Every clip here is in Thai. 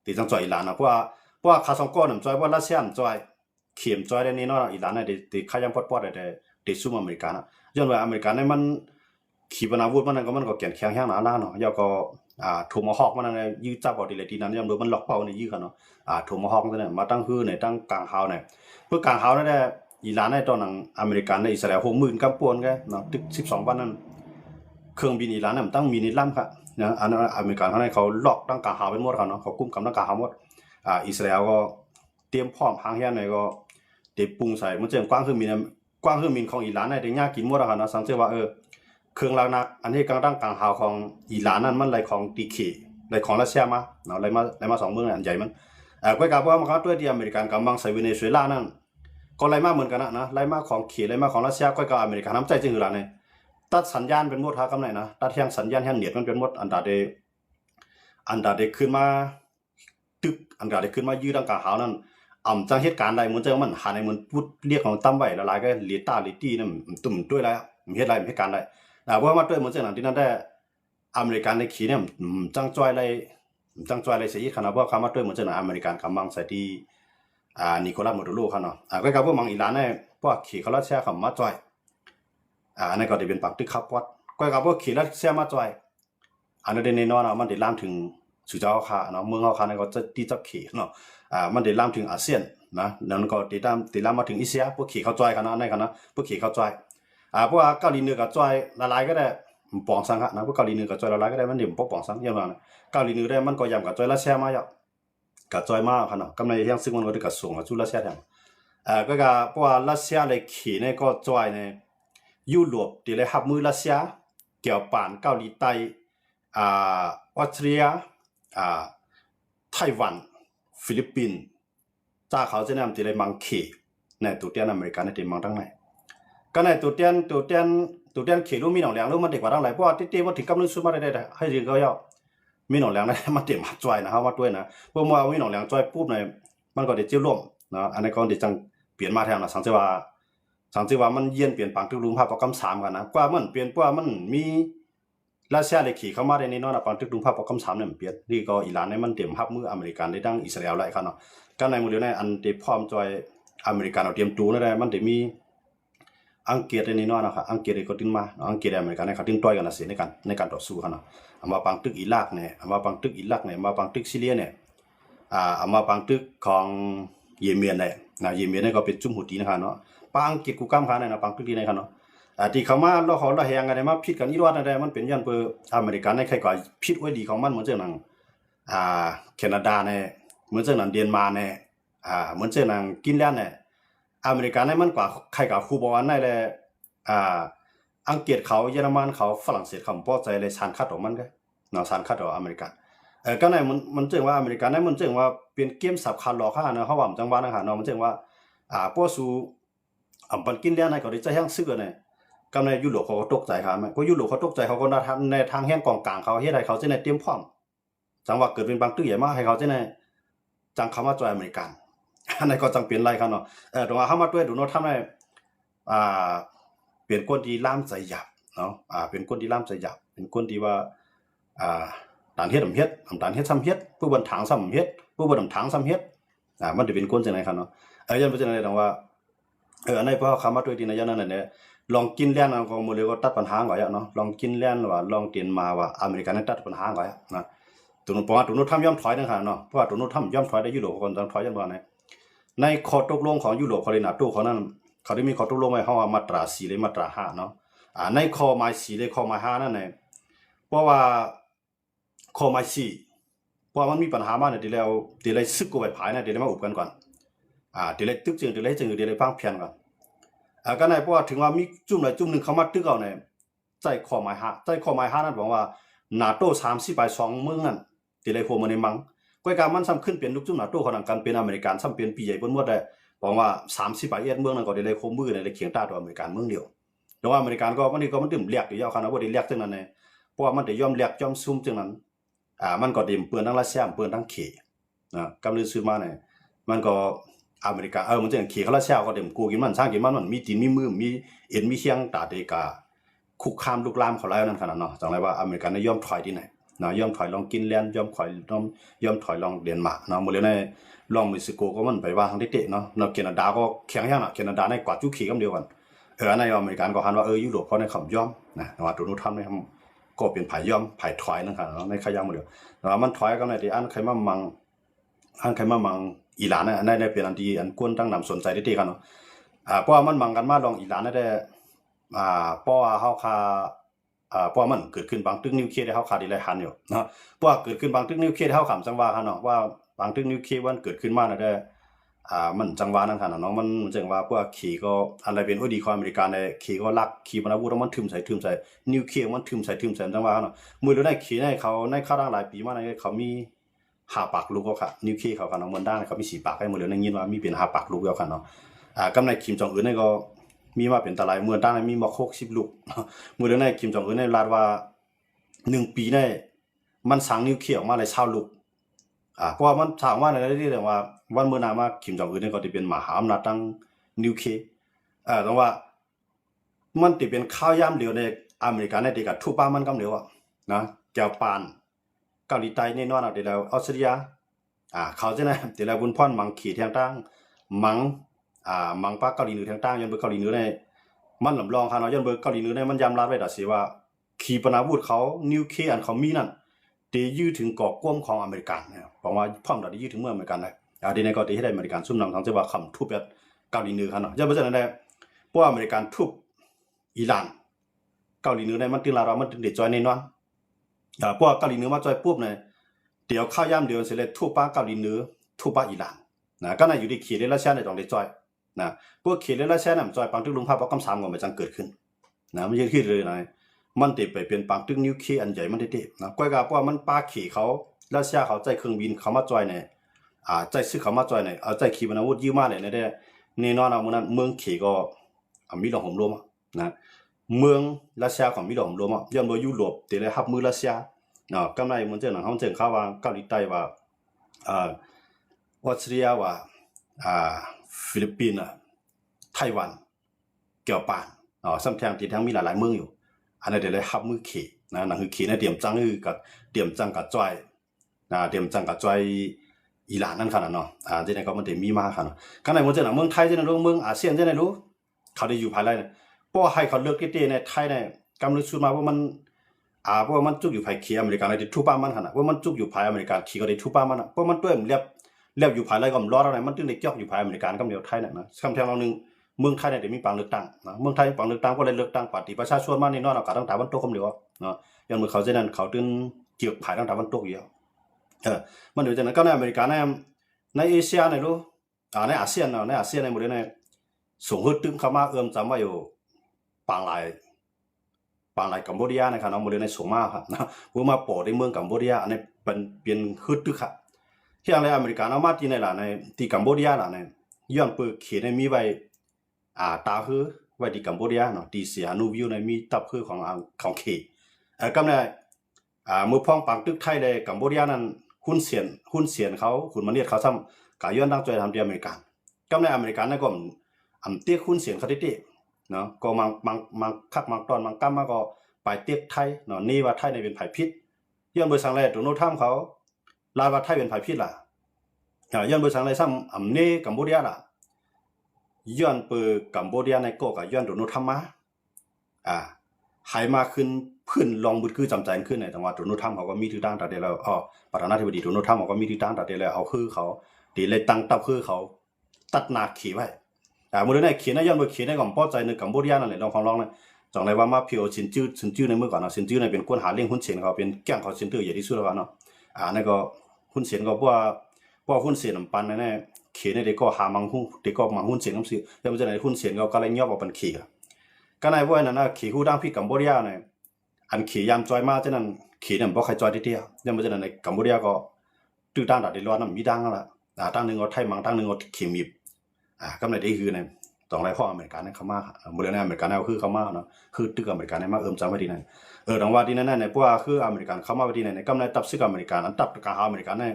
ตีจังจอยอิหร่านนะเพราะว่าคาซองก้อนจอยว่ารัสเซียจอยเข็มจอยได้นี่เนาะอิหร่านเนี่ยตีขยันปอดได้ซุ่มอเมริกันนะย้อนว่าอเมริกันเนี่ยมันขีปนาวุธมันก็แก่นแข็งแห้งหนาหน้าเนาะยาก็โทมาฮอกมันเนี่ยยื้อจับเอาดีเลยทีนั้นย้อนดูมันล็อกเป้าเนี่ยยื้อกันเนาะโทมาฮอกเนี่ยมาตั้งฮื้อเนี่ยตั้งกลางเฮาเนี่ยเพื่อกลางเฮาเนี่ยอิหร่านเนี่ยตอนนั้นอเมริกันในอิสราเอล60,000กำปวนแกเนาะตึก12วันนั้นเครื่องบินอิหร่านเนี่ยมันตั้งมินิลัมค่ะนะอันนั้นอเมริกันเขาล็อกตั้งกลางเฮาเป็นหมดเขาเนาะเขากุมกำตั้งกลางเฮาหมดอิสราเอลก็เตรียมพร้อมหางเฮียนเนี่ยก็เตรียมปรุงใส่มันจะกว้างเครื่องบินของอิหร่านเนี่ยได้ยากกินหมดแล้วค่ะเนาะสังเกตว่าเครื่องรักนักอันที่กลางตั้งกลางเฮาของอิหร่านนั้นมันไหลของตีเขไหลของรัสเซียมาเนาะไหลมา2 เมืองอันใหญ่มันก็กล่าวว่ามันก็ตัวที่อเมริกันกำลังใส่เวเนซุเอลานั่นก็ไหลมาเหมือนกันนะไหลมาของเขไหลมาของรัสเซียก็กับอเมริกันน้ำใจจึงอยู่ล่ะเนี่ยตัดสัญญาณเป็นหมดหากำไหนนะตัดแห่งสัญญาณแห่งเน็ตมันเป็นหมดอันดาเดขึ้นมาตึกอันดาเดขึ้นมายืดดังกลางเฮานั่นจังเหตุการณ์ใดเหมือนจะมันหาในเหมือนพูดเรียกของตั้มไว้ละลายก็ลิตี้นั่นตุ่มด้วยแล้วมีเหตุการณ์ใดเพราะว่าด้วยเหมือนเช่นนั้นที่นั่นได้อเมริกันในขีเนี่ยจังจ้อยอะไรเสียขนาดว่าคำว่าด้วยเหมือนเช่นนั้นอเมริกันกำลังใส่ที่นิโคลัส มาดูโรเขาเนาะก็กับพวกมังอิหร่านเนี่ยพวกขี่เขาลัดแช่คำมาจ้อยอันนั้นก็จะเป็นปากตึกขับวัดก็กับพวกขี่ลัดแช่มาจ้อยอันนั้นในนอนมันได้ลามถึงสุเจ้าเขาเนาะเมืองเขาเนี่ยก็จะตีจับขี่เนาะมันได้ลามถึงอาเซียนนะแล้วก็ตีลามมาถึงเอเชียพวกขี่เขาจ้อยกันนะในกันนะพวกขี่เขาจ้อยพวกเกาหลีเหนือกับจอยละลายก็ได้ปองสังนะพวกเกาหลีเหนือกับจอยละลายก็ได้มันเดี๋ยวปองสังอย่างนั้นเกาหลีเหนือได้มันก็ยำกับจอยละแช่มาอย่างกับจอยมาขนาดกำไรยังซึ่งมันก็ได้กับสูงกับจุละแช่อย่างก็กับพวกละแช่เลยขี่เนี่ยก็จอยเนี่ยยุโรปที่เลยหับมือละแช่เกี่ยวป่านเกาหลีใต้ออสเตรียไต้หวันฟิลิปปินส์จ้าเขาจะนำที่เลยมังขี่ในตัวเตี้ยนอเมริกันในที่มังทั้งไหนก็ในตัวเตี้ยนเขียนรู้มีหนองแหลงรู้มันเด็กกว่าทั้งหลายเพราะว่าที่ว่าถึงกำลังซื้อมาได้ให้เรียนก็ย่อมีหนองแหลงได้มาเต็มมาจ่อยนะครับว่าด้วยนะเพราะว่ามีหนองแหลงจ่อยปุ๊บเนี่ยมันก็เดี๋ยวเจียวร่วมนะอันนี้ก็เดี๋ยวจังเปลี่ยนมาแทนนะสังเกตว่ามันเย็นเปลี่ยนปังทุกลุงภาพประกำ3กันนะกว่ามันเปลี่ยนกว่ามันมีรัสเซียเลยขี่เข้ามาในนี้เนาะปังทุกลุงภาพประกำ3เนี่ยมันเปลี่ยนนี่ก็อิหร่านเนี่ยมันเต็มภาพมืออเมริกันได้ดังอิสราเอลไรครับเนาะก็ในมือเดียวในอันเดียพร้อมจ่อยอเมริกันเอาเตรียมตัวนั่นแหละมันเดี๋ยวมีอังกฤษในนี้นะครับอังกฤษก็ติ้งมาอังกฤษอเมริกันเนี่ยเขาติ้งต่อยกันนะเสียในการต่อสู้เขาเนาะมาปังตึกอิรักเนี่ยมาปังตึกซีเรียเนี่ยมาปังตึกของเยเมนเนี่ยนะเยเมนเนี่ยก็เป็นจุ่มหุตีนะครับเนาะปังอังกฤษกูกำเขาเนี่ยนะปังตึกที่ไหนครับเนาะที่เขามาเราเขาเราแหงอะไรมาพิดกันอีรอดอะไรมันเป็นยันเปอร์อเมริกันในใครก็พิดไว้ดีของมันเหมือนเจ้าหนังแคนาดาเนี่ยเหมือนเจ้าหนังเดนมาร์กเนี่ยเหมือนเจ้าหนังกินแลนด์เนี่ยอเมริกันเนี่ยมันกว่าใครกับคูบอลได้เลยอังกฤษเขาเยอรมันเขาฝรั่งเศสเขาพอใจเลยสารคัดของมันก็เนาะสารคัดของอเมริกันก็ในมันเจ๋งว่าอเมริกันเนี่ยมันเจ๋งว่าเป็นเกมสับคันหลอกข้าเนาะเขาว่าจังหวะนะฮะเนาะมันเจ๋งว่าพวกสูปันกินเลี้ยงในเขาได้ใจแห้งซื้อเนี่ยก็ในยุโรปเขาก็ตกใจครับก็ยุโรปเขาตกใจเขาก็ในทางแห้งกองกลางเขาเฮ็ดให้เขาจะในเตรียมพร้อมจังหวะเกิดเป็นบางตื้อใหญ่มากให้เขาจะในจังคำว่าจอยอเมริกันอันนี้ก็จังเปลี่ยนไรครับเนาะตรงว่าเข้ามาด้วยดูโน้ตทำให้เปลี่ยนคนที่ล่ามใจหยาบเนาะเป็นคนที่ล่ามใจหยาบเป็นคนที่ว่าด่านเฮ็ดด่านเฮ็ดซ้ำเฮ็ดผู้บนถังซ้ำเฮ็ดผู้บนถังซ้ำเฮ็ดมันจะเป็นคนจังไหนครับเนาะยันเป็นจังไหนตรงว่าอันนี้พอเข้ามาด้วยดีนะยันนั่นเนี่ยลองกินเลี้ยนของมือเลยก็ตัดปัญหาก่อนเนาะลองกินเลี้ยนว่าลองเตียนมาว่าอเมริกันตัดปัญหาก่อนนะตัวนู้นเพราะว่าตัวนู้นทำย่อมถอยนะครับเนาะเพราะว่าตัวนู้นทำย่อมถอยได้ยุโรปคนต้องถอยยันว่าเนี่ยในข้อตกลงของยุโรปเขาเลยนะตู้เขานั้นเขาได้มีข้อตกลงไว้เขาว่ามาตรา4เลยมาตรา5เนาะในข้อหมาย4เลยข้อหมาย5นั่นแหละเพราะว่าข้อหมาย4เพราะมันมีปัญหามาเนี่ยเดี๋ยวเลยซึกกูไปผายนะเดี๋ยวมาอุบกันก่อนเดี๋ยวเลยตึกจึงเดี๋ยวเลยพังเพียนก่อนก็ในเพราะว่าถึงว่ามีจุ่มไหนจุ่มหนึ่งเขามาตึกเอาเนี่ยใจข้อหมาย5นั่นบอกว่านาโต้30ไป2เมืองนั่นเดี๋ยวเลยโผล่มาในมังก้อยการมันซ้ำขึ้นเป็นลูกจุ่มนาโต้ของกันเป็นอเมริกันซ้ำเป็นปีใหญ่บนหมดเลยบอกว่า30ไปเมืองนั่นก็เดี๋ยวเลยโคมือในเลยเขียงตาตัวอเมริกันเมืองเดียวแต่ว่าอเมริกันก็มันดื่มเลียกอยู่ยาวขนาดว่าเดี๋ยวเลียกจังนั้นเนี่ยเพราะว่ามันเดี๋ยวย่อมเลียกย่อมซุ่มจังนั้นมันก็ดิ่มเปื้อนทั้งรัสเซียเปื้อนทั้งเขกำลังซื้อมาเนี่ยมันก็อเมริกามันจะเขเขารัสเซียก็เดิ่มกูกินมันสร้างกินมันมีตีนมีมือมีเอ็นมีเชียงตาเดกาคุกคามลุกลามเขาไล่นั่นขนาดเนาะจังไรว่าอเมริกันย่อมถอยที่ไหน นะยอมถอยลองกินแลนด์ยอมถอยลองเดนมาร์กนะหมดเลยในลองเม็กซิโกก็มันไปว่าทางที่เตะเนาะแคนาดาก็แข็งแรงนะแคนาดาในกว่าจุขี่ก็เดียวกันในอเมริกันก็หันว่ายุโรปเขาในคำยอมนะว่าตัวนู้นทำในคำก็เป็นผายยอมผายถอยนะครับในขยันหมดเลยแต่ว่ามันถอยก็ในที่อันใครมามังอิหร่านนะในเป็นอันที่อันกวนตั้งนำสนใจที่เตะกันเนาะเพราะว่ามันมังกันมาลองอิหร่านได้เพราะว่าเขาคาเพราะมันเกิดขึ้นบางตึกนิวเคลียร์ได้เขาขาดดีไรหันอยู่นะเพราะว่าเกิดขึ้นบางตึกนิวเคลียร์ได้เขาขำจังหวะกันเนาะว่าบางตึกนิวเคลียร์วันเกิดขึ้นมาได้มันจังหวะนั่นค่ะเนาะมันจังหวะพวกขี่ก็อะไรเป็นดีของอเมริกันในขี่ก็ลักขี่ปนาวุธมันทึมใส่นิวเคลียร์มันทึมใส่จังหวะเนาะมือเราได้ขี่ในเขาในข้าวร่างหลายปีมาในเขามี5 ปากลูกก็ค่ะนิวเคลียร์เขาค่ะเนาะมันด้านเขามี4 ปากให้มือเราได้ยินว่ามีเป็น5 ปากลูกแล้วค่ะเนาะกำในคิมจองอึนนี่ก็มีมาเป็นตะไลเมื่อด้านมีมา60 ลูกมือเราในคิมจองอึนในลาดว่า1 ปีในมันสั่งนิวเคลียร์ออกมาเลย20 ลูกเพราะว่ามันถามว่าในที่เรียกว่าวันเมื่อนามาคิมจองอึนเนี่ยก็จะเป็นมหาอำนาจตั้งนิวเคลียร์แต่ว่ามันติเป็นข้าวยามเดียวในอเมริกาในเด็กกับทุบป้ามันกำเดียวนะแก้วปานเกาหลีใต้แน่นอนเดี๋ยวเราออสเตรเลียเขาจะนะเดี๋ยวเราบุญพ่อนมังขี่ทางตั้งมังป้าเกาหลีเหนือทางตั้งยันเบอร์เกาหลีเหนือในมันลำลองค่ะเนาะยันเบอร์เกาหลีเหนือในมันยำรัดไว้แต่สิว่าขีปนาวุธเขานิวเคลียร์อันเขามีนั่นตียื้อถึงเกาะกว้มของอเมริกันเนี่ยบอกว่าพร้อมเราได้ยื้อถึงเมืองอเมริกันเลยดีในก็ตีให้ได้อเมริกันซุ่มนำทางจะว่าคำทุบแบบเกาหลีเหนือค่ะเนาะยันเบอร์นั้นได้เพราะอเมริกันทุบอิหร่านเกาหลีเหนือในมันตึงเรามันตึงเด็ดจอยแน่นอนเพราะเกาหลีเหนือมาจอยปุ๊บเนี่ยเดี๋ยวข้าวย่ำเดียวเสร็จเลยทุบป้าเกาหลีเหนือทุบป้าอิหร่านนะก็น่าอยู่ที่ขีดและเช่นในตรงเด็ดจอยนะพวกขีดและเช่นนั้นจอยปังตึกลุงภาพก็3 ก็ไม่จังเกิดขึ้นนะไม่ใช่ที่เลยนะมันติดไปเป็นปังตึกนิวเคลียร์อันใหญ่มันติดนะก้อยกาเพราะว่ามันป้าขี่เขารัสเซียเขาใจเครื่องบินเขามาจอยเนี่ยใจซื้อเขามาจอยเนี่ยใจขีปนาวุธยืมมาเนี่ยได้แน่นอนเอามันนั้นเมืองขี่ก็มีดอกหอมรวมนะเมืองรัสเซียของมีดอกหอมรวมย้อนว่ายุโรปแต่เลยฮับมือรัสเซียเนาะกำไรมันเจอหนังเขาเจอข่าวว่าเกาหลีใต้ว่าออสเตรเลียว่าฟิลิปปินส์ไต้หวันเกี่ยวปานซ้ำแทงที่ทั้งมีหลายๆเมืองอยู่อันนั้นเดี๋ยวเลยฮับมือขี่นะนั่นคือขี่ในเตรียมจังกับเตรียมจังกับจ้อยเตรียมจังกับจ้อยอิหร่านนั่นขนาดเนาะที่ไหนก็มันเต็มมีมากขนาดก็ในมันเจอหนังเมืองไทยที่ไหนรู้เมืองอาเซียนที่ไหนรู้เขาได้อยู่ภายใต้เนี่ยเพราะให้เขาเลือกที่ในไทยเนี่ยกำลังชุดมาว่ามันเพราะมันจุกอยู่ภายขี่อเมริกันในที่ทุบป้ามันขนาดว่ามันจุกอยู่ภายอเมริกันขี่ก็ได้ทุบป้ามันเพราะมันตัวมันเรียบอยู่ภายไรก็รอดอะไรมันตึงได้เกี่ยวอยู่ภายอเมริกันก็เดียวไทยเนี่ยนะคำแทนเราหนึ่งเมืองไทยเนี่ยมีปังเลือกตั้งนะเมืองไทยปังเลือกตั้งก็เลยเลือกตั้งปฏิประชาชนมาในนอกอากาศตั้งแต่วันโตก็เดียวเนาะอย่างเมื่อเขาเช่นนั้นเขาตึงเกี่ยวภายตั้งแต่วันโตอยู่มันเดี๋ยวจากนั้นก็ในอเมริกันในเอเชียในรู้ในอาเซียนเนาะในอาเซียนในหมดเลยในส่งขึ้นตึงเข้ามาจำว่าอยู่ปางลายกัมพูชานะครับเนาะหมดเลยในส่งมาครับนะผมมาปอในเมืองกัมพูชาอันนี้เป็นขึ้นตึกครับที่อะไรอเมริกันเอามาที่ไหนล่ะในที่กัมพูชาล่ะในย้อนเปิดเขียนในมีไว้ตาคือไว้ที่กัมพูชาเนาะที่เสียนูวิวในมีตับคือของเขก็ในเมื่อพ้องปังตึกไทยเลยกัมพูชานั้นหุ้นเสียนเขาขุนมันเนียดเขาซ้ำกาย้อนตั้งใจทำที่อเมริกันก็ในอเมริกันนั่นก็เตี้ยหุ้นเสียนเขาเตี้ยเนาะก็มังคักมังตอนมังกั้มมาก็ไปเตี้ยไทยเนาะนี่ว่าไทยในเป็นไผ่พิษย้อนเบอร์สังแรกตัวโน้ตท่ามเขาลาว่าไทยเป็นไผ่พิษล่ะย้อนเบอร์สังแรกซ้ำนี่กัมพูชาล่ะย้อนเปิดกัมพูชาในก็กับย้อนตัวโน้ตท่ามมาหายมาขึ้นพื้นลองบุตรคือจำใจขึ้นในจังหวัดตัวโน้ตท่ามเขาก็มีที่ตั้งแต่เดียวแล้วประธานาธิบดีตัวโน้ตท่ามเขาก็มีที่ตั้งแต่เดียวแล้วเอาคือเขาดีเลยตั้งตับคือเขาตัดนาขี่ไว้เมื่อได้เขียนย้อนเมื่อเขียนในกล่องป้อใจในกัมพูชานั่นแหละลองนะจังไรว่ามาเพียวสินจื้อในเมื่อก่อนเนาะสินจื้อในเป็นคนหาเลี้ยงหุ้นเสียนเขาเป็นแก้งเขาสินจื้อใหญ่ที่สุดแล้วเนาะนั่นก็หุ้นเสียนก็เพราะว่าหุ้นเสียนปันแน่เขียนในเด็กก็หามังหุ้นเด็กก็มังหุ้นเสียนน้ำซื้อแล้วมันจะไหนหุ้นเสียนก็เลยย่อว่าเป็นขี่ก็ในว่านั้นนะขี่หูดังพี่กัมพูชาเนี่ยอันขี่ยามจอยมาเจ้านั้นขี่เนี่ยบอกใครจอยที่เดียวแล้วมันจะไหนในกัมพูชาก็ตื้อตั้งดัดได้ร้อนน้ำมีดังละตั้งหนึ่งก็ไทยมังตั้งหนึ่งก็ขี่มีก็ในที่คือในตรงไรข้ออเมริกันเนี่ยเขามาเมื่อในอเมริกันเนี่ยคือเขามาเนาะคือตึกอเมริกันเนี่ยมาจำไว้ที่ไหนดังว่าที่นั่นเนี่ยเพราะว่าคืออเมริกันเขามาไว้ที่ไหนในกำไรตับซึกอเมริกันอันตับกาอเมริกันเนี่ย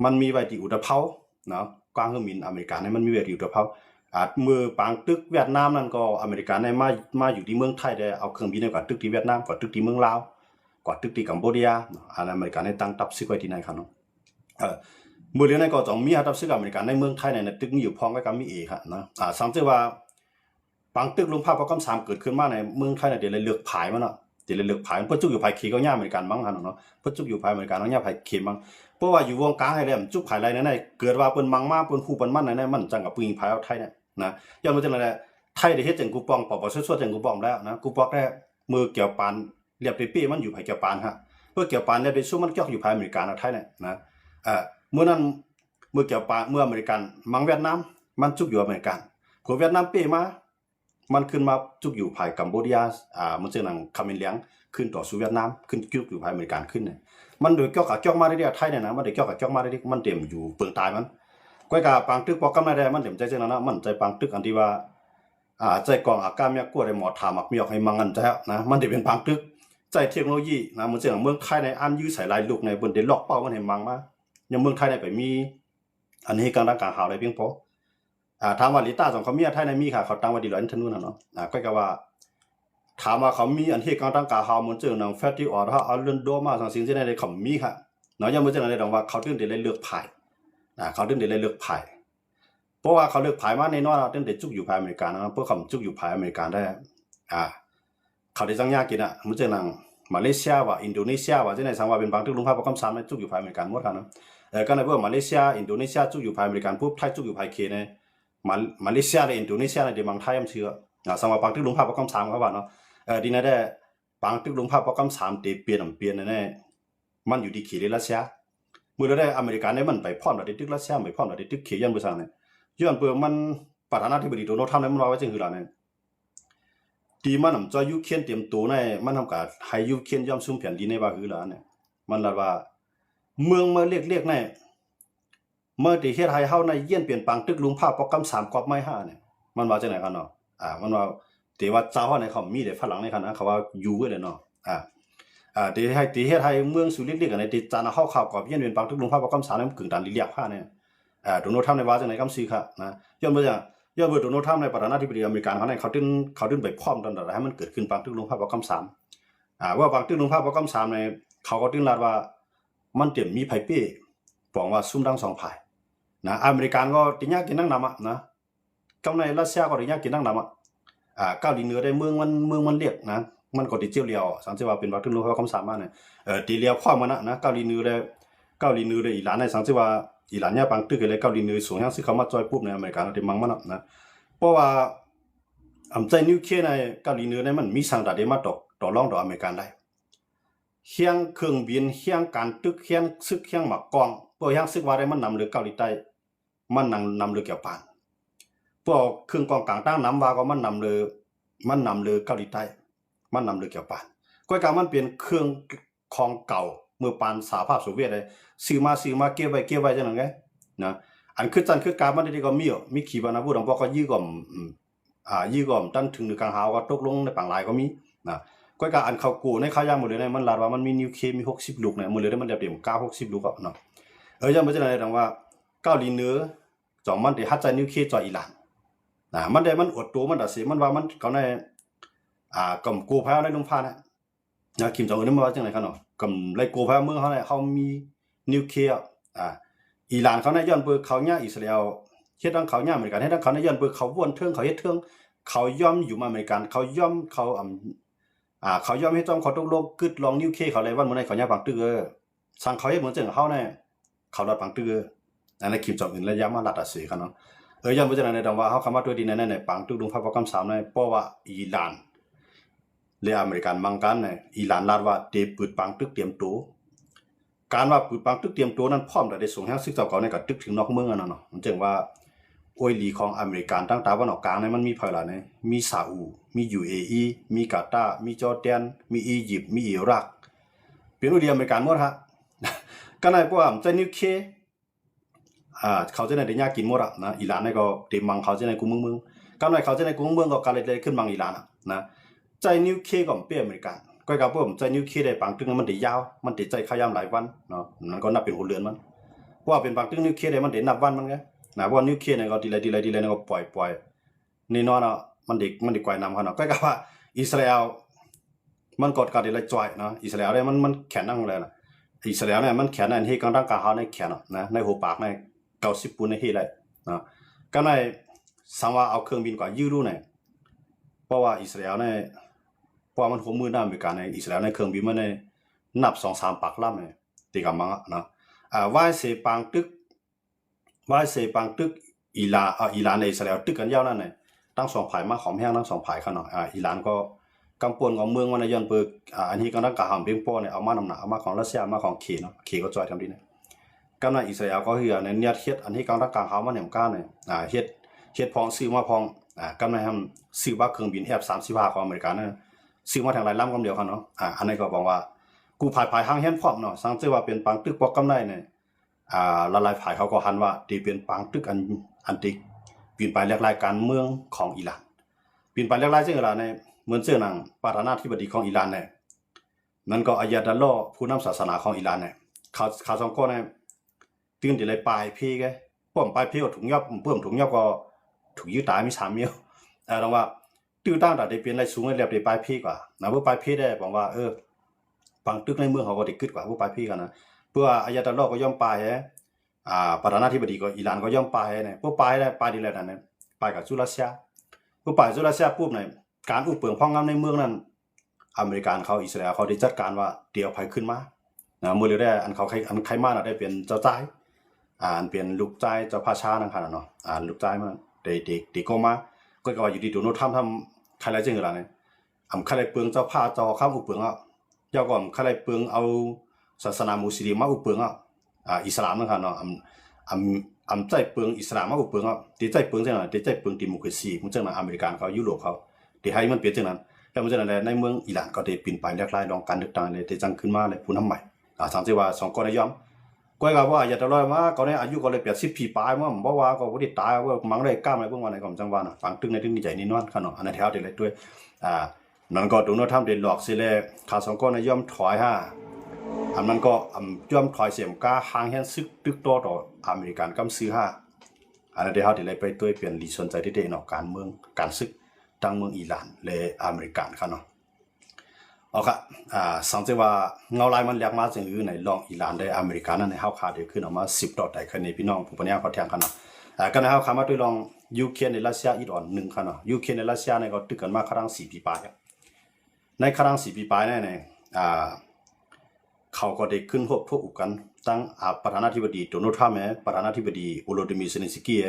มันมีไว้ที่อุตภเปาเนาะกลางเครื่องบินอเมริกันเนี่ยมันมีไว้ที่อุตภเปามือปังตึกเวียดนามนั่นก็อเมริกันเนี่ยมาอยู่ที่เมืองไทยได้เอาเครื่องบินในกับตึกที่เวียดนามกับตึกที่เมืองลาว กว่าตึกที่กัมพูชาอันอเมริกันในตั้งทัพซึกไว้ที่ไหนครับเนาะมือเลี้ยงในก็ต้องมีทัพซึกอเมริกันในเมืองไทยในตึกมีอยู่พร้อมกับมีเอกครับนะสังเกตว่าปังตึกลุงภาพประกอบ3เกิดขึ้นมาในเมืองไทยเนี่ยเดี๋ยวเลยเลือกผายมันเนาะเดี๋ยวเลยเลือกผายเพื่อจุกอยู่ภายขีก็ย่าอเมริกันมั้งครับเนาะเพื่อจุกอยู่ภายอเมริกันย่าภายขีมั้งเพราะว่าอยู่วงกลางให้แล้วจุกภายไรในเกิดว่าเปิ้นมังมาเปิ้นคู่เปิ้นมันในมันจังกับปืนภายเอาไทยเนี่ยนะย้อนมาจังได๋ไทยได้เฮ็ดจังกูปองปปสจังกูปองแล้วนะกูปอกได้มือเกี่ยวปานเรียบปีมันอยู่ภายเกี่ยวปานฮะเพื่อเกี่ยวปานเนี่ยไปสู้มันเกี่ยวอยู่ภายอเมริกันเอาไทยเนี่ยนะเมื่อนั้นเมื่อเกี่ยวปานเมื่ออเมริกันมังเวียดนามมันจุกอยู่อเมริกันพวกเวียดนามเป้มามันขึ้นมาจุกอยู่ภายกัมพูชามันจึงนั่งคามินเลียงขึ้นต่อสู่เวียดนามขึ้นจุกอยู่ภายอเมริกันขึ้นเนี่ยมันโดยเกี่ยวกับเกี่ยวมาได้ไทยเนี่ยนะมันได้เกี่ยวกับเกี่ยวมาได้มันเต็มอยู่เปลืองตายมันก้อยกาปังตึกปอกำได้มันเต็มใจจังนั้นนะมันใจปังตึกอันที่ว่าใจกองอากาศเมียกลัวได้หมอถามมีออกให้มังกันใจนะมันได้เป็นปังตึกใจเทคโนโลยีนะมันจึงเมืองไทยในอันยื้อใส่ลายลูกในบนเดล็อกเป้ามันให้มังมาอย่างเมืองไทยในไปมีอันนี้กลางหาวอะไรเพียงพอถามว่าลิต้าสองเขามีไทยในมีค่ะเขาตั้งว่าดีหลายทนุนเนาะก็กว่าถามว่าเขามีอันที่กลางหาวมันเจอหนังแฟตตี้ออร์ถ้าเอาเรื่องโดมาสังสิ่งที่ในเขามีค่ะเนาะยังไม่เจอในดังว่าเขาตึ้งเดี๋ยวเลือกไผ่เขาตึ้งเดี๋ยวเลือกไผ่เพราะว่าเขาเลือกไผ่มาในนอกตึ้งเดี๋ยวจุกอยู่ไผ่อเมริกันนะเพราะเขาจุกอยู่ไผ่อเมริกันได้เขาได้จังยากกินมันเจอหนังมาเลเซียว่าอินโดนีเซียว่าที่ในสังว่าเป็นบางตึกลุงภาพประกอบ3ในจุกอยู่ไผ่อเมริกันหมดค่ะนะก็ในพวกมาเลเซียอินโดนีเซียจุกอยู่ไผ่อเมริกันปุ๊บไทยจุกอยู่ไผ่เคในมาเลเซียและอินโดนีเซียในเดมังไทยมันเชื่อสังว่าบางตึกลุงภาพประกอบ3เขาว่าเนาะดีนะได้บางตึกลุงภาพประกอบ3เตเปลี่ยนแน่มันอยู่ที่เขตรัสเซียเมื่อได้อเมริกันเนี่ยมันไปพร้อมกับตึกรัสเซียไปพร้อมกับตึกเขตยันบุษราเนี่ยย้อนเปิดมันประธานาธิบดีโดนัลด์ทรัมป์เนี่ยมันว่าไว้จังคือล่ะเนี่ยที่มันจะยูเครนเตรียมตัวในมันทำการให้ยูเครนยอมซุ่มแผ่นดินในว่าคือล่ะเนี่ยมันล่ะว่าเมืองมาเรียกในเมื่อที่เฮ็ดให้เฮาในเยี่ยนเปลี่ยนปังตึกลุงภาพประกอบ3กอบไม้5เนี่ยมันว่าจังได๋กันเนาะมันว่าแต่ว่าเจ้าในเขามีแต่ฝรั่งในคณะเขาว่าอยู่เลยเนาะที่ให้เมืองสุริเล็กๆในที่จานเข้าข่าวกอบเยี่ยนเวียนปังทุกลุงภาพประกอบ3ในกึ่งดันลิเลียกผ้าเนี่ยโดนัลด์ทรัมป์ในว่าจังไหนกำซื้อค่ะนะย้อนเมื่อโดนัลด์ทรัมป์ในประธานาธิบดีอเมริกันเขาดึงไปพร้อมตอนนั้นให้มันเกิดขึ้นปังทุกลุงภาพประกอบ3ว่าปังทุกลุงภาพประกอบ3ในเขาก็ดึงลาดว่ามันเตรียมมีไผเป้บอกว่าซุ่มดัง2ไผนะอเมริกันก็ติญากินนั่งนำนะกำในรัสเซียก็ติญากินนั่งนำเกาหลีเหนือได้เมืองมันเรียกนะมันก็ติเจียวเลียวสังเกตว่าเป็นว่าถึงรู้ว่าความสามารถเนี่ยตีเลียวความมันนะเกาหลีเหนือได้อิหร่านในสังเกตว่าอิหร่านเนี่ยบางตึกเลยเกาหลีเหนือสูงยังซึ่งเขามาจอยปุ๊บในอเมริกันได้มังมันนะเพราะว่าใจนิวเคลียร์ในเกาหลีเหนือเนี่ยมันมีสังกัดได้มาต่อรองต่ออเมริกันได้เฮียงเครื่องบินเฮียงการตึกเฮียงซึกเฮียงหมักกองพวกเฮียงซึกว่าได้มันนำเรือเกาหลีใต้มันนำเรือเกี่ยวปานพวกเครื่องกองกลางตั้งน้ำว่าก็มันนำเรือเกาหลีใต้มันนำเรือเกี่ยวปานก้อยกามันเป็นเครื่องของเก่าเมื่อปานสหภาพโซเวียตเลยซื้อมาเก็บไว้จังนั้นไงนะอันคือจันคือการมันได้ก็มีขีปนาวุธของพวกก็ยื้อก่อมตั้งถึงกลางหาวก็ตกลงในปังลายก็มีนะก้อยกาอันเขากูในข้าย่างหมดเลยเนี่ยมันลาดว่ามันมีนิวเคลียร์มี60ลูกเนี่ยหมดเลยมันเรียบ60ลูกเนาะยังไม่ใช่อะไรดังว่าเกาหลีเหนือจ่อมันได้ฮัดใจนิวเคลียร์จ่ออิหร่านมันได้มันอดตัวมันดัดสิมันว่ามันเขาในกำกูพาในลุงพานะคิมจองอึนนี่มาว่าจังไหนครับเนาะกำไรกูพาเมืองเขาเนี่ยเขามีนิวเคลียร์อิหร่านเขาในย้อนเปิดเขาเนี่ยอิสราเอลเฮ็ดทั้งเขาเนี่ยอเมริกันเฮ็ดทั้งเขาในย้อนเปิดเขาวนเทิงเขาเฮ็ดเทิงเขาย่อมอยู่มาอเมริกันเขาย่อมเขาย่อมให้ต้องเขาตกลงกึดลองนิวเคลียร์เขาเลยวันมื้อในเขาเนี่ยปังตื้อสั่งเขาเฮ็ดเหมือนจังเขาเนี่ยเขารัดปังตื้ออันนั้นคิมจองอึนและย้ำมารัดสิครับเนาะยังบ่จังได๋ดังว่าเฮาคำว่าตัวดีในปังตุลุงภาพประกอบ3ในเพราะว่าอิหร่านและอเมริกันมังกันในอิหร่านลาดว่าเตปืดปังตึกเตรียมตัวการว่าปืดปังตึกเตรียมตัวนั้นพร้อมได้ส่งให้ศึกเจ้าเก่าในกับตึกถึงนอกเมืองนั่นเนาะมันจึงว่าโอยลีของอเมริกันตั้งตะวันออกกลางในมันมีไผล่ะเนี่ยมีซาอุมี UAE มีกาตาร์มีจอร์แดนมีอียิปต์มีอิรักเป็นโอยลีอเมริกันหมดฮะก็ในพวกใจนิวเคลียร์เขาจะในเดียกินหมดนะอิหร่านเนี่ยก็เตมังเขาจะในกุมเมืองกำไรเขาจะในกุมเมืองก็การเลยขึ้นมังอิหร่านนะใจนิวเคลียร์ก็เปรี้ยอเมริกันก็กับพวกใจนิวเคลียร์ได้ปังตึงมันได้ยาวมันได้ใจขยามหลายวันเนาะมันก็นับเป็นหัวเรือนมันเพราะว่าเป็นปังตึงนิวเคลียร์ได้มันได้นับวันมันไงนะเพราะนิวเคลียร์เนี่ยก็ดีเลยก็ปล่อยนี่นอนมันเด็กกว่ายนำเขาเนาะก็กับว่าอิสราเอล มันกดการอะไรจ่อยเนาะอิสราเอลเนี่ยมันแขนนั่งเลยนะอิสราเอลเนี่ยมันแขนในที่กลางร่างกายเขาในแขนนะในหัวปากใน90ปุ่นในที่เลยนะก็ในสังว่าเอาเครื่องบินกว่ายืดรู้เนี่ยเพราะว่าอิสราเอลเนี่ยเพราะมันหัวมือหน้าอเมริกาในอิสราเอลในเครื่องบินมันในนับ2-3 ปากลำเนี่ยตีกับมังเนาะว่าเสปังตึกว่าเสปังตึกอิหร่านในอิสราเอลตึกกันยาวนั่นเนี่ยตั้ง2 ฝ่ายมาหอมแห้งทั้ง2 ฝ่ายกันเนาะอิหร่านก็กำปวนของเมืองวันย้อนเปิกอันนี้ก็นักกะหำเพียงป้อเนี่ยเอามาน้ำหนักเอามาของรัสเซียมาของเขเนาะเขก็จอยทำดีเนี่ยกำลังอิสราเอลก็เฮียในเนี่ยเฮ็ดอันที่กลางรักกลางเขามาเนี่ยก้าเนี่ยเฮ็ดพองซื้อมาพองกำลังทำซื้อว่าเครื่องบินF-35ของอเมริกันเนี่ยซื้อมาทางหลายลำกำเดียวกันเนาะอันนี้ก็บอกว่ากูภายห้างเฮ็ดพร้อมเนาะสังเกตว่าเป็นปังตึกปอกกำไรเนี่ยละลายฝ่ายเขาก็หันว่าที่เป็นปังตึกอันติปีนไปเรียกรายการเมืองของอิหร่านปีนไปเรียกรายซึ่งอิหร่านเนี่ยเหมือนเสื้อหนังประธานาธิบดีของอิหร่านเนี่ยนั่นก็อายาดัลลอห์ผู้นำศาสนาของอิหร่านเนี่ยเขาสองคนเนี่ยตื่นที่เลยปลายเพกป้อมปลายเพก็ถุงยับเพิ่มถุงยับก็ถูกยืดตายมี3 เมียวลองว่าตื้อตั้งแต่ได้เป็นไรสูงเรียบได้ปลายเพกว่านะเพื่อปลายเพได้บอกว่าปังตึกในเมืองเขาก็ได้กึดกว่าผู้ปลายเพกันนะเพื่ออายาดัลลอห์ก็ย่อมปลายประธานาธิบดีก็อิหร่านก็ย่อมปลายเนี่ยพวกปลายได้ปลายดีแล้วนั่นเนี่ยปลายกับจุลเซียผู้ปลายจุลเซียปุ๊บเนี่ยการอุปเปิงพ่องงามในเมืองนั้นอเมริกันเขาอิสราเอลเขาได้จัดการว่าเดี๋ยวภัยขึ้นมาเมื่อเร็วได้อันเขาใครมาได้เป็นเจ้าใจอันเป็นลูกใจเจ้าพาชานั่นขนาดเนาะลูกใจมันเด็กก็มาก็ว่าอยู่ดีโดนทำใครไรจึงอะไรเนี่ยใครไรเปลืองเจ้าพาเจ้าข้ามอุปเปิงย่อก่อนใครไรเปลืองเอาศาสนามุสลิมมาอุปเปิงอิสลามนั่นขนาดเนาะใจเปลืองอิสลามมาอุปเปิงตีใจเปลืองจังไหนตีใจเปลืองดิโมคราซีมันจังไหนอเมริกันเขายุโรปเขาที่ให้มันเปลี่ยนจังนั้นแล้วมันจังไหนในเมืองอิหร่านก็ได้ปีนไปเรียกรายรองการเลือกตั้งเลยได้จังขึ้นมาเลยผู้นำใหม่สังเกตว่า2 คนในย่อมก็ว่าว่าอย่าตลอดมาก็เนี่ยอายุก็เลย80 ปีปลายมั้งบ่ว่าก็บ่ได้ตายว่ามังได้กล้ามอะไรพวกวันไหนก็จังว่าน่ะฟังตึงในตึงใหญ่นี่นอนขนาดอันนั้นแถวเด็ดเลยด้วยนั่นก็ดูโน้ตทำเด็ดหลอกสิเลยขา2 คนในย่อมถอยอันนั้นก็ย่อมถอยเสียมก้าห่างเห็นซึกตึกต่ออเมริกันกำซื้ออันนั้นเดี๋ยวเด็ดเลยไปด้วยเปลี่ยนลีสนใจที่เด่นออกการเมืองการซึกตั้งเมืองอิหร่านและอเมริกันเขาเนาะโอเคสังเกตว่าเงาลายมันเรียกมาจากในลองอิหร่านได้อเมริกันนั่นในเฮาขาดเดียวขึ้นออกมา10 ดอทได้คืนในพี่น้องผู้ปัญญาเขาแทงกันเนาะก็ในเฮาขามาด้วยลองยูเครนในรัสเซียอีกอ่อน1ค่ะเนาะยูเครนในรัสเซียในก็ตึกกันมาครั้ง4 ปีปลายในครั้ง4 ปีปลายเนี่ยเขาก็ได้ขึ้นพวกอุกันตั้งประธานาธิบดีโดนัลด์ทรัมป์ประธานาธิบดีโวโลดิมีร์เซเลนสกี้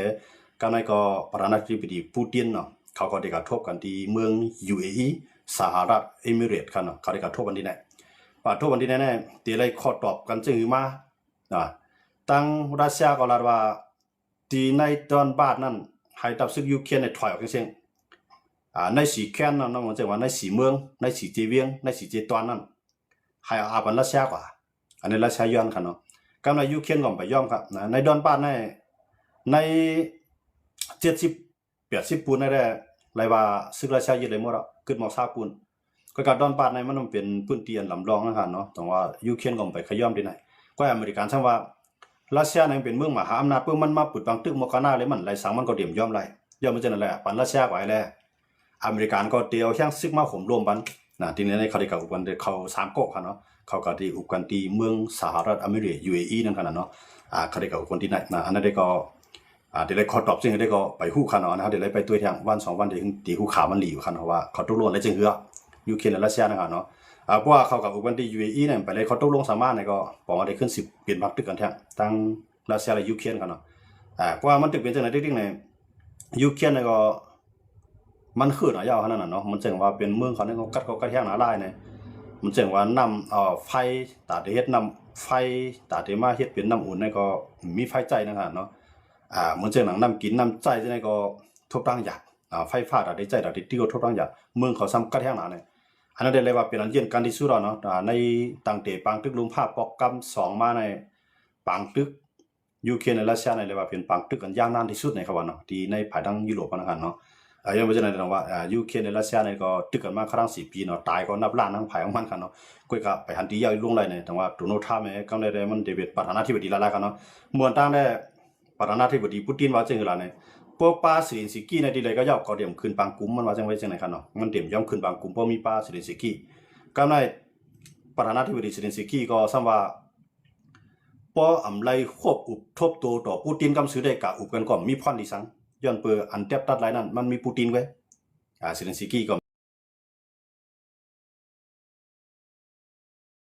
ก็ในก็ประธานาธิบดีปูตินเนาะเขาก็ได้กระทบกันที่เมือง UAE สหรัฐเอมิเรตส์กันเนาะเขาได้กระทบกันที่ไหนกระทบกันที่ไหนเนี่ยตีเลยข้อตอบกันจึงมาตั้งรัสเซียก็ลาว่าที่ในตอนบาทนั้นให้ตับซึกยูเครนในถอยออกเช่นในสีแคนนั่นมันจะว่าในสีเมืองในสีเจเวียงในสีเจตวนนั่นให้อาบันรัสเซียกว่าอันนี้รัสเซียย้อนกันเนาะกำลังยูเครนก็ไปย่อมครับในดอนบาทใน70-80 ปูนได้ไรว่าซึกรัสเซียยึดเลยหมดขึ้นมา20 ปูนก็การดอนบาทมันเป็นพื้นที่ลำรองนะครับเนาะแต่ว่ายูเครนก็ไปขย่อมที่ไหนก็อเมริกันใช่ว่ารัสเซียนั้นเป็นเมืองมหาอำนาจเพื่อมันมาปุดบังตึกมกนาเลยมันไรสังมันก็เดี่ยมย่อมไรย่อมมันจะนั่นแหละปันรัสเซียไว้แล้วอเมริกันก็เดียวแค่ซึกมาข่มรวมบันทีนี้ในเขาได้กับอุปกันเขา3 ก๊กครับเนาะเขาก็ที่อุปกันที่เมืองสหรัฐอเมริกา UAE นั่นขนาดเนาะเขาได้กับอุปกันที่ไหนอันนั้นได้ก็เดี๋ยวเลยขอตอบจริงได้ก็ไปหู้ขนาดนะครับเดี๋ยวเลยไปตัวทางวัน2 วันเดี๋ยวตีหู้ขามันหลีอยู่ขนาดว่าเขาตกลงอะไรจริงเหรอยูเครนและรัสเซียนะครับเนาะเพราะว่าเขากับอุปกันที่ UAE เนี่ยไปเลยเขาตกลงสามารถเนี่ยก็บอกว่าได้ขึ้น10 เปลี่ยนพักตึกกันแท้ตั้งรัสเซียและยูเครนกันเนาะเพราะว่ามันตึกเป็นจังไหนติ๊กๆเนี่ยยูเครนเนี่ยก็มันขึ้นยาวขนาดนั้นเนาะมันจึงว่าเป็นเมืองเขาเนี่ยเขากัดแห้งหนาลายเนี่ยมันจึงว่านำไฟตาเฮ็ดนำไฟตาเดมาเฮ็ดเป็นน้ำอุ่นเนี่ยก็มีไฟใจนะครับเนาะเหมือนเจ้าหนังน้ำกินน้ำใจนี่ก็ทบตั้งอยากไฟฟ้าได้ใจได้ที่ก็ทบตั้งอยากเมืองเขาซ้ำกัดแห้งหนาเนี่ยอันนั้นได้เลยว่าเป็นอันเยี่ยนกันที่สุดแล้วเนาะในต่างเตปางตึกลุมภาพปอกกำ2มาในปางตึกยูเครนและรัสเซียเนี่ยเลยว่าเป็นปางตึกกันยาวนานที่สุดในครับว่าเนาะที่ในภายทางยุโรปนะครับเนาะยังไม่ใช่ในเรื่องว่ายูเครนและรัสเซียเนี่ยก็ตึกกันมาครั้ง4 ปีเนาะตายก็นับล้านทั้งภายของมันกันเนาะก็ไปหันที่ยาวลงเลยเนี่ยแต่ว่าโดนัลด์ทรัมป์เนี่ยก็ได้มันเดบิตประธานาธิบดีละกันเนาะมวนตั้งได้ประธานาธิบดีปูตินว่าจังอะไรเนี่ยพวกป้าสิรินสกี้ในที่เลยก็ย่อก็เดี่ยมขึ้นบางกลุ่มมันว่าจังไว้จังไหนกันเนาะมันเดี่ยมย่อมขึ้นบางกลุ่มเพราะมีป้าสิรินสกี้ กำในประธานาธิบดีเซเลนสกี้ก็ซ้ำว่าปออำไลควบอุบทบตัวต่อปูตินกำซื้อได้กะอุบกันก่อนมีพรดิสังย้อนเปออันเต็บตัดหลายนั้นมันมีปูตินไว้เซเลนสกี้ก็